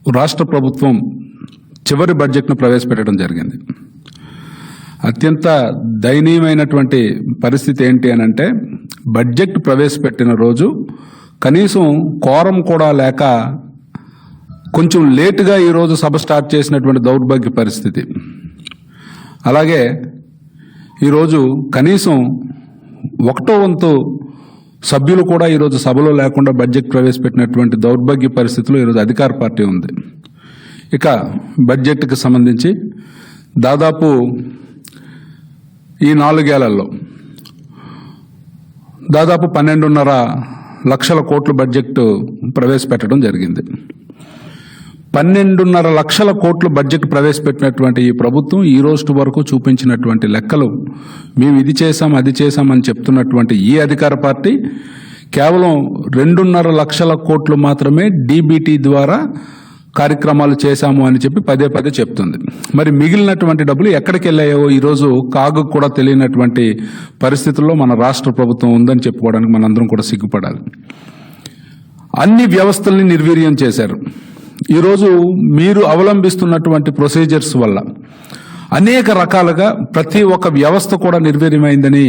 రాష్ట్ర ప్రభుత్వం చివరి బడ్జెట్ను ప్రవేశపెట్టడం జరిగింది. అత్యంత దయనీయమైనటువంటి పరిస్థితి ఏంటి అని అంటే, బడ్జెట్ ప్రవేశపెట్టిన రోజు కనీసం కోరం కూడా లేక కొంచెం లేటుగా ఈరోజు సభ స్టార్ట్ చేసినటువంటి దౌర్భాగ్య పరిస్థితి. అలాగే ఈరోజు కనీసం 1/1 వంతు సభ్యులు కూడా ఈరోజు సభలో లేకుండా బడ్జెట్ ప్రవేశపెట్టినటువంటి దౌర్భాగ్య పరిస్థితిలో ఈరోజు అధికార పార్టీ ఉంది. ఇక బడ్జెట్కి సంబంధించి దాదాపు ఈ 4 ఏళ్లలో దాదాపు 12.5 లక్షల కోట్ల బడ్జెట్ ప్రవేశపెట్టడం జరిగింది. 12.5 లక్షల కోట్ల బడ్జెట్ ప్రవేశపెట్టినటువంటి ఈ ప్రభుత్వం ఈ రోజు వరకు చూపించినటువంటి లెక్కలు, మేము ఇది చేశాం అది చేశామని చెప్తున్నటువంటి ఈ అధికార పార్టీ కేవలం 2.5 లక్షల కోట్లు మాత్రమే డీబీటీ ద్వారా కార్యక్రమాలు చేశాము అని చెప్పి పదే పదే చెప్తుంది. మరి మిగిలినటువంటి డబ్బులు ఎక్కడికి వెళ్ళాయో ఈరోజు కాగు కూడా తెలియనటువంటి పరిస్థితుల్లో మన రాష్ట్ర ప్రభుత్వం ఉందని చెప్పుకోవడానికి మనందరం కూడా సిగ్గుపడాలి. అన్ని వ్యవస్థల్ని నిర్వీర్యం చేశారు. ఈరోజు మీరు అవలంబిస్తున్నటువంటి ప్రొసీజర్స్ వల్ల అనేక రకాలుగా ప్రతి ఒక్క వ్యవస్థ కూడా నిర్వీర్యమైందని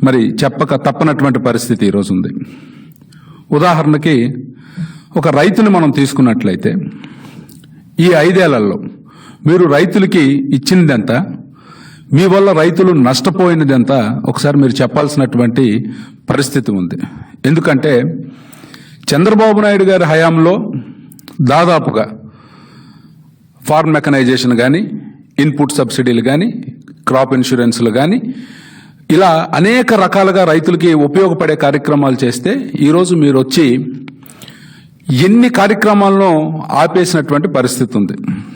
మరి చెప్పక తప్పనటువంటి పరిస్థితి ఈరోజు ఉంది. ఉదాహరణకి ఒక రైతుని మనం తీసుకున్నట్లయితే ఈ 5 ఏళ్లలో మీరు రైతులకి ఇచ్చినదెంత, మీ వల్ల రైతులు నష్టపోయినదెంత ఒకసారి మీరు చెప్పాల్సినటువంటి పరిస్థితి ఉంది. ఎందుకంటే చంద్రబాబు నాయుడు గారి హయాంలో దాదాపుగా ఫార్మ్ మెకనైజేషన్ కానీ, ఇన్పుట్ సబ్సిడీలు కానీ, క్రాప్ ఇన్సూరెన్స్లు కానీ, ఇలా అనేక రకాలుగా రైతులకి ఉపయోగపడే కార్యక్రమాలు చేస్తే ఈరోజు మీరు వచ్చి ఎన్ని కార్యక్రమాలను ఆపేసినటువంటి పరిస్థితి ఉంది.